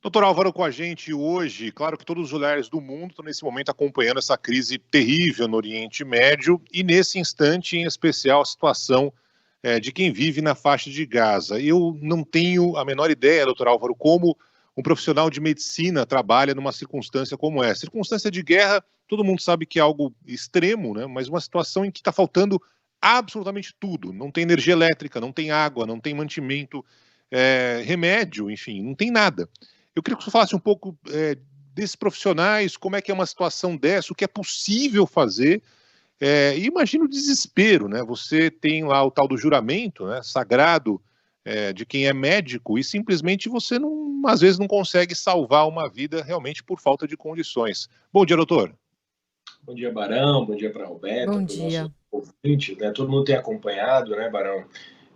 Doutor Álvaro com a gente hoje. Claro que todos os olhares do mundo estão nesse momento acompanhando essa crise terrível no Oriente Médio e nesse instante em especial a situação de quem vive na faixa de Gaza. Eu não tenho a menor ideia, doutor Álvaro, como um profissional de medicina trabalha numa circunstância como essa. Circunstância de guerra, todo mundo sabe que é algo extremo, né? Mas uma situação em que está faltando absolutamente tudo. Não tem energia elétrica, não tem água, não tem mantimento, remédio, enfim, não tem nada. Eu queria que você falasse um pouco desses profissionais, como é que é uma situação dessa, o que é possível fazer. E imagina o desespero, né? Você tem lá o tal do juramento, né, sagrado, de quem é médico, e simplesmente você, não, às vezes, não consegue salvar uma vida realmente por falta de condições. Bom dia, doutor. Bom dia, Barão. Bom dia para a Roberta, Bom para os nossos dia. ouvintes, né? Todo mundo tem acompanhado, né, Barão?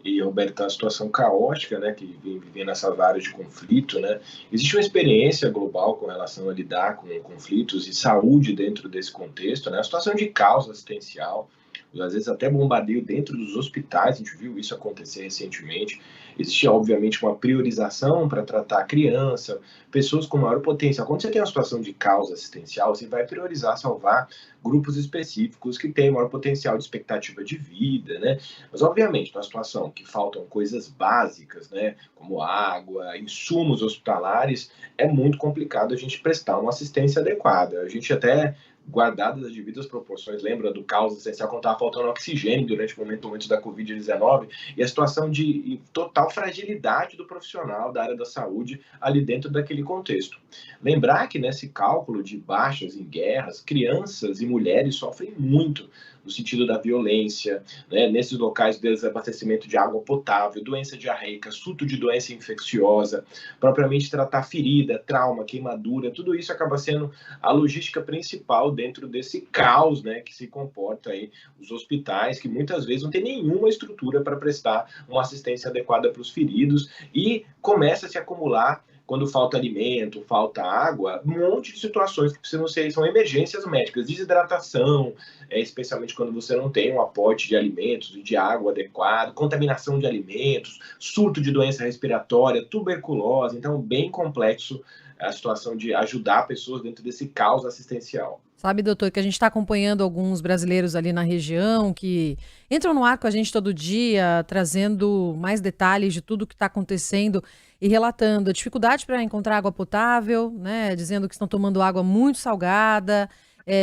E a Roberta, tá uma situação caótica, né, que vem vivendo essas áreas de conflito, né? Existe uma experiência global com relação a lidar com conflitos e saúde dentro desse contexto, né? A situação de caos assistencial, às vezes até bombardeio dentro dos hospitais, a gente viu isso acontecer recentemente. Existe, obviamente, uma priorização para tratar a criança, pessoas com maior potencial. Quando você tem uma situação de caos assistencial, você vai priorizar salvar grupos específicos que têm maior potencial de expectativa de vida, né? Mas, obviamente, numa situação que faltam coisas básicas, né, como água, insumos hospitalares, é muito complicado a gente prestar uma assistência adequada. A gente até, guardadas as devidas proporções, lembra do caos essencial quando estava faltando oxigênio durante o momento antes da Covid-19 e a situação de total fragilidade do profissional da área da saúde ali dentro daquele contexto. Lembrar que nesse cálculo de baixas em guerras, crianças e mulheres sofrem muito no sentido da violência, né, nesses locais de desabastecimento de água potável, doença diarreica, surto de doença infecciosa, propriamente tratar ferida, trauma, queimadura, tudo isso acaba sendo a logística principal dentro desse caos, né, que se comporta aí os hospitais, que muitas vezes não tem nenhuma estrutura para prestar uma assistência adequada para os feridos e começa a se acumular quando falta alimento, falta água, um monte de situações que precisam ser, são emergências médicas, desidratação, especialmente quando você não tem um aporte de alimentos e de água adequado, contaminação de alimentos, surto de doença respiratória, tuberculose, então bem complexo a situação de ajudar pessoas dentro desse caos assistencial. Sabe, doutor, que a gente está acompanhando alguns brasileiros ali na região que entram no ar com a gente todo dia, trazendo mais detalhes de tudo que está acontecendo e relatando a dificuldade para encontrar água potável, né? Dizendo que estão tomando água muito salgada,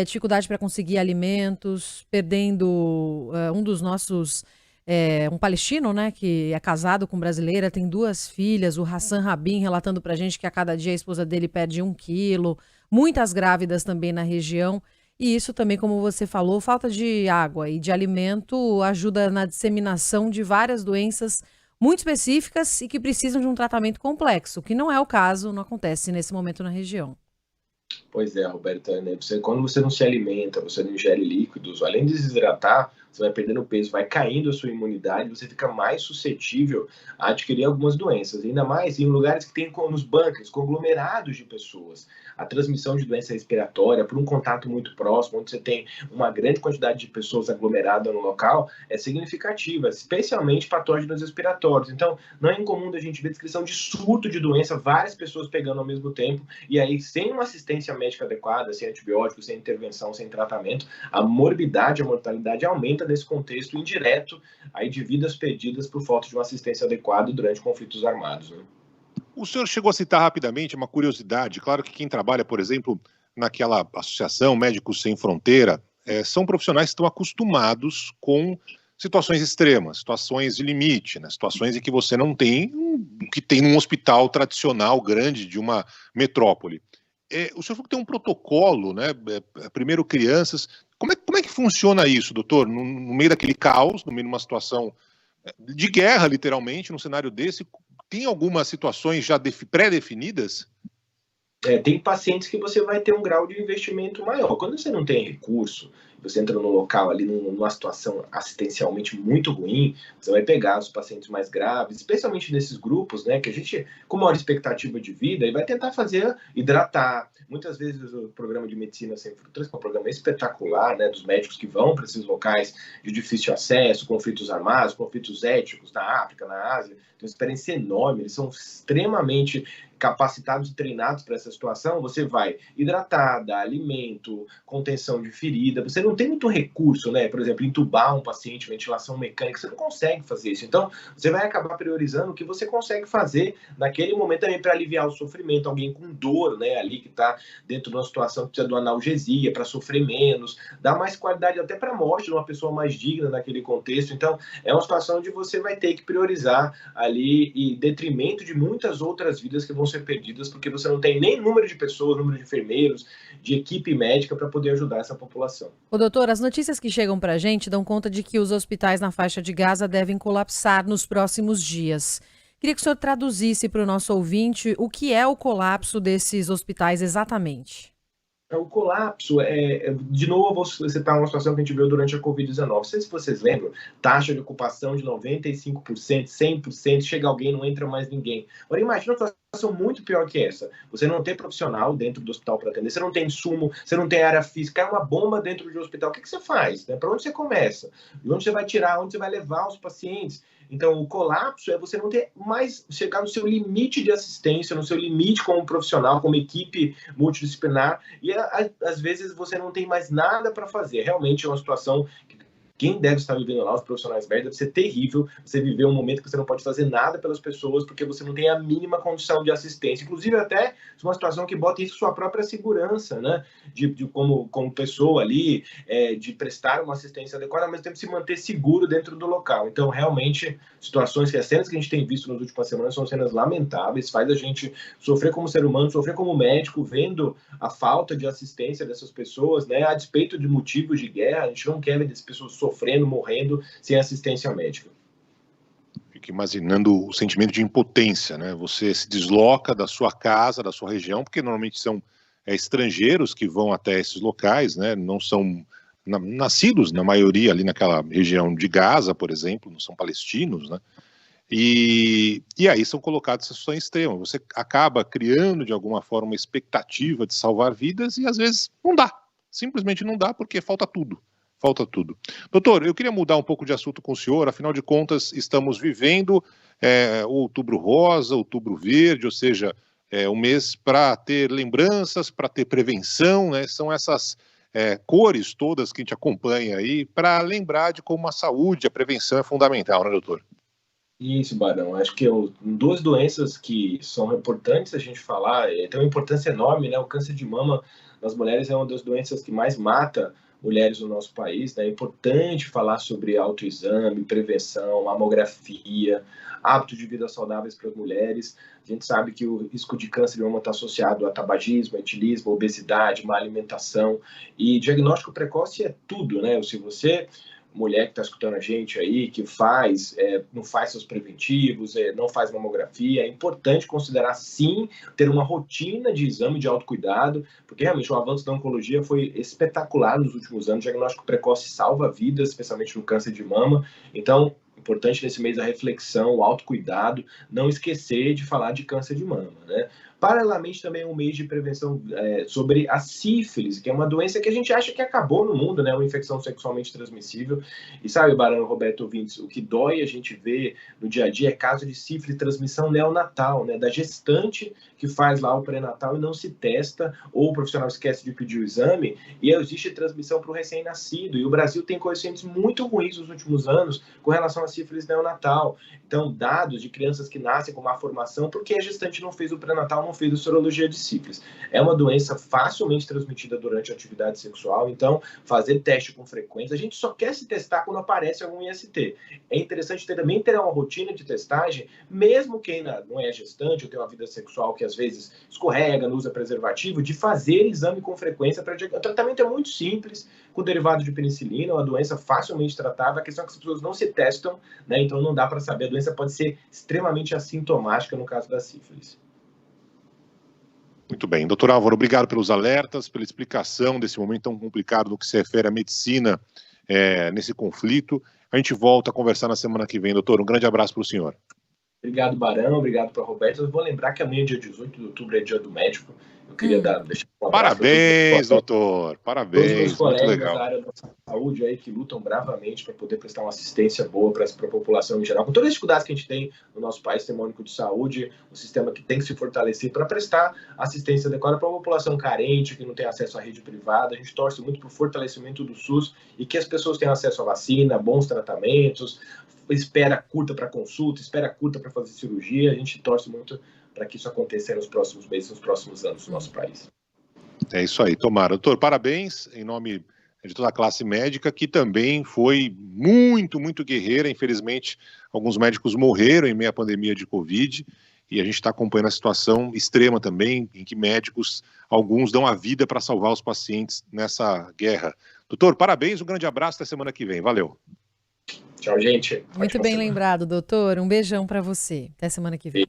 dificuldade para conseguir alimentos, perdendo um dos nossos, um palestino, né? Que é casado com brasileira, tem 2 filhas, o Hassan Rabin, relatando para a gente que a cada dia a esposa dele perde 1 quilo. Muitas grávidas também na região, e isso também, como você falou, falta de água e de alimento ajuda na disseminação de várias doenças muito específicas e que precisam de um tratamento complexo, que não é o caso, não acontece nesse momento na região. Pois é, Roberta, né? Quando você não se alimenta, você não ingere líquidos, além de desidratar, você vai perdendo peso, vai caindo a sua imunidade, você fica mais suscetível a adquirir algumas doenças, ainda mais em lugares que tem nos bunkers, conglomerados de pessoas. A transmissão de doença respiratória por um contato muito próximo, onde você tem uma grande quantidade de pessoas aglomeradas no local, é significativa, especialmente patógenos respiratórios. Então, não é incomum a gente ver descrição de surto de doença, várias pessoas pegando ao mesmo tempo, e aí, sem uma assistência médica adequada, sem antibióticos, sem intervenção, sem tratamento, a morbidade, a mortalidade aumenta nesse contexto indireto aí de vidas perdidas por falta de uma assistência adequada durante conflitos armados, né? O senhor chegou a citar rapidamente uma curiosidade. Claro que quem trabalha, por exemplo, naquela associação Médicos Sem Fronteira, são profissionais que estão acostumados com situações extremas, situações de limite, né? Situações em que você não tem o que tem num hospital tradicional grande de uma metrópole. O senhor falou que tem um protocolo, né? Primeiro crianças. Como é que funciona isso, doutor? No meio daquele caos, no meio de uma situação de guerra, literalmente, num cenário desse, tem algumas situações já pré-definidas? Tem pacientes que você vai ter um grau de investimento maior. Quando você não tem recurso você entra no local ali numa situação assistencialmente muito ruim, você vai pegar os pacientes mais graves, especialmente nesses grupos, né, que a gente, com maior expectativa de vida, e vai tentar fazer hidratar. Muitas vezes o programa de Medicina Sem Fronteiras, que é um programa espetacular, né, dos médicos que vão para esses locais de difícil acesso, conflitos armados, conflitos étnicos na África, na Ásia, tem uma experiência enorme, eles são extremamente capacitados e treinados para essa situação. Você vai hidratar, dar alimento, contenção de ferida, você não tem muito recurso, né? Por exemplo, entubar um paciente, ventilação mecânica, você não consegue fazer isso. Então, você vai acabar priorizando o que você consegue fazer naquele momento também para aliviar o sofrimento, alguém com dor, né, ali que está dentro de uma situação que precisa de uma analgesia, para sofrer menos, dar mais qualidade até para a morte de uma pessoa mais digna naquele contexto. Então, é uma situação onde você vai ter que priorizar ali em detrimento de muitas outras vidas que vão ser perdidas, porque você não tem nem número de pessoas, número de enfermeiros, de equipe médica para poder ajudar essa população. Ô, doutor, as notícias que chegam para a gente dão conta de que os hospitais na faixa de Gaza devem colapsar nos próximos dias. Queria que o senhor traduzisse para o nosso ouvinte o que é o colapso desses hospitais exatamente. O colapso de novo, você está numa situação que a gente viu durante a Covid-19. Não sei se vocês lembram, taxa de ocupação de 95%, 100%, chega alguém, não entra mais ninguém. Agora, imagina uma situação muito pior que essa. Você não tem profissional dentro do hospital para atender, você não tem insumo, você não tem área física, é uma bomba dentro do hospital. O que você faz? Né? Para onde você começa? De onde você vai tirar? Onde você vai levar os pacientes? Então, o colapso é você não ter mais, chegar no seu limite de assistência, no seu limite como profissional, como equipe multidisciplinar, e às vezes você não tem mais nada para fazer. Realmente é uma situação que quem deve estar vivendo lá, os profissionais médicos, deve ser terrível você viver um momento que você não pode fazer nada pelas pessoas porque você não tem a mínima condição de assistência. Inclusive, até uma situação que bota isso sua própria segurança, né? Como pessoa ali, de prestar uma assistência adequada, ao mesmo tempo se manter seguro dentro do local. Então, realmente, situações as cenas que a gente tem visto nas últimas semanas são cenas lamentáveis, faz a gente sofrer como ser humano, sofrer como médico, vendo a falta de assistência dessas pessoas, né? A despeito de motivos de guerra, a gente não quer ver essas pessoas sofrendo, morrendo, sem assistência médica. Fico imaginando o sentimento de impotência, né? Você se desloca da sua casa, da sua região, porque normalmente são estrangeiros que vão até esses locais, né? Não são nascidos, na maioria, ali naquela região de Gaza, por exemplo, não são palestinos, né? E aí são colocados em situação extrema. Você acaba criando, de alguma forma, uma expectativa de salvar vidas e, às vezes, não dá. Simplesmente não dá porque falta tudo. Falta tudo. Doutor, eu queria mudar um pouco de assunto com o senhor, afinal de contas, estamos vivendo o Outubro Rosa, Outubro Verde, ou seja, um mês para ter lembranças, para ter prevenção, né? São essas cores todas que a gente acompanha aí, para lembrar de como a saúde, a prevenção é fundamental, né, doutor? Isso, Barão. Acho que duas doenças que são importantes a gente falar, tem uma importância enorme, né? O câncer de mama nas mulheres é uma das doenças que mais mata mulheres no nosso país, né? É importante falar sobre autoexame, prevenção, mamografia, hábitos de vida saudáveis para as mulheres. A gente sabe que o risco de câncer de mama está associado a tabagismo, etilismo, obesidade, má alimentação, e diagnóstico precoce é tudo, né? Se você, mulher que está escutando a gente aí, que não faz seus preventivos, não faz mamografia, é importante considerar, sim, ter uma rotina de exame de autocuidado, porque realmente o avanço da oncologia foi espetacular nos últimos anos. O diagnóstico precoce salva vidas, especialmente no câncer de mama. Então, importante nesse mês a reflexão, o autocuidado, não esquecer de falar de câncer de mama, né? Paralelamente, também é um mês de prevenção sobre a sífilis, que é uma doença que a gente acha que acabou no mundo, né? Uma infecção sexualmente transmissível. E sabe, Barão, Roberto ouvintes, o que dói a gente ver no dia a dia é caso de sífilis, transmissão neonatal, né? Da gestante que faz lá o pré-natal e não se testa, ou o profissional esquece de pedir o exame, e existe transmissão para o recém-nascido. E o Brasil tem coeficientes muito ruins nos últimos anos com relação a sífilis neonatal. Então, dados de crianças que nascem com má formação, porque a gestante não fez o pré-natal, não fez a sorologia de sífilis. É uma doença facilmente transmitida durante a atividade sexual, então fazer teste com frequência. A gente só quer se testar quando aparece algum IST. É interessante também ter uma rotina de testagem, mesmo quem não é gestante ou tem uma vida sexual que às vezes escorrega, não usa preservativo, de fazer exame com frequência. O tratamento é muito simples, com derivado de penicilina, uma doença facilmente tratável. A questão é que as pessoas não se testam, né? Então não dá para saber. A doença pode ser extremamente assintomática no caso da sífilis. Muito bem. Doutor Álvaro, obrigado pelos alertas, pela explicação desse momento tão complicado no que se refere à medicina nesse conflito. A gente volta a conversar na semana que vem, doutor. Um grande abraço para o senhor. Obrigado, Barão. Obrigado para a Roberta. Eu vou lembrar que amanhã, dia 18 de outubro, é dia do médico. Eu queria deixar um abraço. Parabéns, doutor. Parabéns. Todos os meus colegas muito legal. da área da saúde aí que lutam bravamente para poder prestar uma assistência boa para a população em geral. Com todas as dificuldades que a gente tem no nosso país, Sistema Único de Saúde, um sistema que tem que se fortalecer para prestar assistência adequada para a população carente, que não tem acesso à rede privada. A gente torce muito para o fortalecimento do SUS e que as pessoas tenham acesso à vacina, bons tratamentos, espera curta para consulta, espera curta para fazer cirurgia. A gente torce muito para que isso aconteça nos próximos meses, nos próximos anos no nosso país. É isso aí, tomara. Doutor, parabéns em nome de toda a classe médica, que também foi muito, muito guerreira. Infelizmente, alguns médicos morreram em meio à pandemia de Covid, e a gente está acompanhando a situação extrema também, em que médicos, alguns dão a vida para salvar os pacientes nessa guerra. Doutor, parabéns, um grande abraço, até semana que vem. Valeu. Tchau, gente. Muito bem lembrado, doutor. Um beijão para você. Até semana que vem.